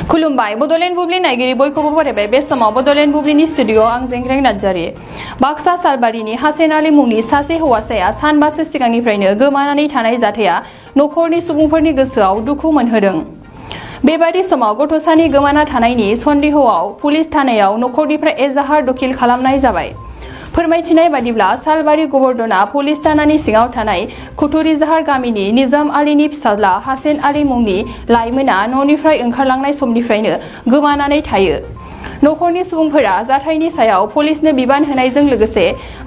खुलुमबाय बड'लेण्ड बुब्लि नायगिरि बयखौबो बरायबाय बे समाव बड'लेण्ड बुब्लिनि स्टुडिअ'आव आं जेंग्रें नार्जारि बाक्सा सालबारिनि हासेन आली मुंनि सासे हौवासाया सानबासो सिगांनिफ्रायनो गोमानानै थानाय जाथाया नखरनि सुबुंफोरनि गोसोआव दुखु मोनहोदों। बेबादि समाव गथ'सानि गोमाना थानायनि सन्देहआव पुलिस थानायाव नखरनिफ्राय एजाहार दाखिल खालामनाय जाबाय। फोरमायथिनाय बादिब्ला सालबारि गबर्धना पुलिस थानानि सिङाव थानाय खुथुरिजाहार गामिनि निजाम आलीनि फिसाज्ला हासेन आली मुंनि लाइमोना न'निफ्राय ओंखारलांनाय समनिफ्रायनो गोमानानै थायो। नखरनि सुबुंफोरा जाथायनि सायाव पुलिसनो बिबान होनायजों लोगोसे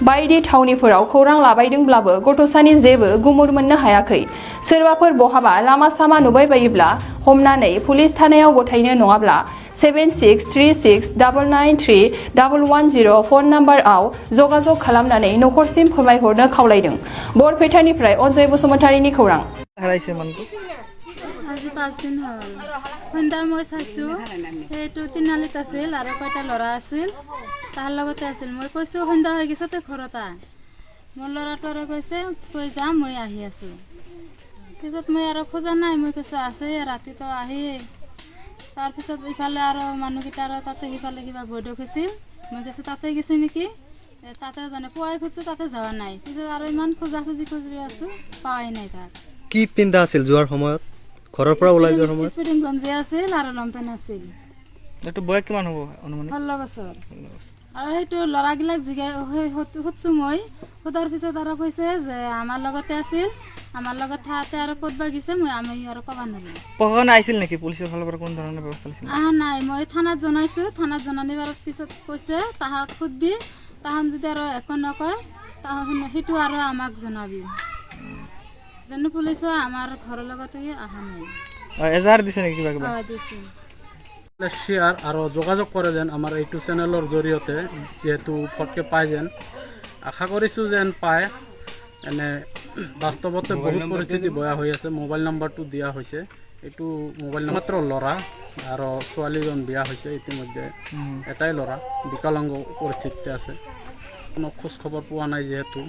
बायदि थावनिफोराव खौरां लाबायदोंब्लाबो गथ'सानि जेबो गुमुर मोननो हायाखै। सोरबाफोर बहाबा लामा सामा नुबाय बायोब्ला हमनानै पुलिस थानायाव गथायनो नङाब्ला 7636993110 फन नाम्बारआव जगाजग खालामनानै नखरसिम फोरमायहरनो खावलायदों। बरपेटानिफ्राय अजय बसुमतारीनि खौरां। আজি 5 দিন হ'ল সন্ধ্যা মই চাইছোঁ সেইটো তিনিআলিত আছিল আৰু কয়টা ল'ৰা আছিল তাৰ লগতে আছিল। মই কৈছোঁ সন্ধ্যা হৈ গৈছে তই ঘৰত আহ। মোৰ ল'ৰাটো আৰু কৈছে তই যা মই আহি আছোঁ। পিছত মই আৰু খোজা নাই, মই কৈছোঁ আছে ৰাতিটো আহি। তাৰপিছত ইফালে আৰু মানুহকেইটা আৰু তাতে সিফালে কিবা বৈঠক হৈছিল। মই কৈছোঁ তাতে গৈছে নেকি, তাতে জানে পুৱাই খুজিছোঁ তাতে যোৱা নাই। পিছত আৰু ইমান খোজি আছোঁ পোৱাই নাই তাত। কি পিন্ধা আছিল যোৱাৰ সময়ত ঘৰৰ পৰা ওলাই যোৱাৰ সময়ত? স্পৰ্টিং গঞ্জি আছিল আৰু লংপেণ্ট আছিল। এইটো বয়স কিমান হ'ব অনুমানিত? 16 বছৰ। আৰু সেইটো ল'ৰাগিলাক জিগাই সুধছোঁ মই। সোধাৰ পিছত আৰু কৈছে যে আমাৰ লগতে আছিল, আমাৰ লগত থাকোঁতে আৰু ক'তবা গৈছে আমি আৰু ক'ব নোৱাৰিলোঁ। প্ৰশাসন আহিছিল নেকি? পুলিচৰ ফালৰ পৰা কোন ধৰণৰ ব্যৱস্থা লৈছিল? নাই, মই থানাত জনাইছোঁ। থানাত জনানিবাৰ পিছত কৈছে তাহাক সুধবি, তাহান যদি আৰু একো নকয় তাহান সেইটো আৰু আমাক জনাবি। যেনে পুলিচো আমাৰ ঘৰৰ লগতে অহা নাই। এজাহাৰ দিছে নেকি কিবা কিবা? দিছে। শেয়ার আর যোগাযোগ করে যেন আমার এইটো চ্যানেলের জড়িয়তে যেহেতু ফটকে পাই যেন আশা কৰিছোঁ যেন পায়। এনে বাস্তৱতে বহুত পৰিস্থিতি বেয়া হৈ আছে। মোবাইল নাম্বাৰটো দিয়া হৈছে, এইটো মোবাইল মাত্ৰ ল'ৰা আৰু ছোৱালীজন বিয়া হৈছে ইতিমধ্যে। এটাই ল'ৰা বিকলাংগ পৰিস্থিতিতে আছে। কোনো খোজ খবৰ পোৱা নাই যিহেতু।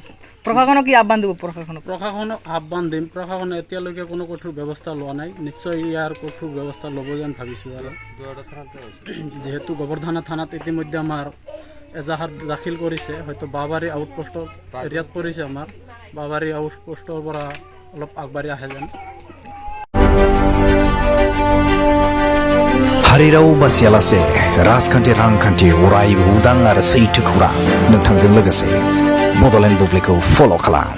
প্ৰশাসনক কি আহ্বান দিব? প্ৰশাসনক আহ্বান দিম। প্ৰশাসনে এতিয়ালৈকে কোনো কঠোৰ ব্যৱস্থা লোৱা নাই, নিশ্চয় ইয়াৰ কঠোৰ ব্যৱস্থা ল'ব যেন ভাবিছোঁ। আৰু যিহেতু গোবৰ্ধনা থানাত ইতিমধ্যে আমাৰ এজাহাৰ দাখিল কৰিছে, হয়তো বাবাৰী আউটপোষ্টৰ এৰিয়াত পৰিছে। আমাৰ বাবাৰী আউটপোষ্টৰ পৰা অলপ আগবাঢ়ি আহে যেন। हारिराव बासियालासे राजखान्थि रांखान्थि अरायबो उदां आरो सैथो खौरां नोंथांजों लोगोसे बड'लेण्ड बुब्लिखौ फल' खालाम।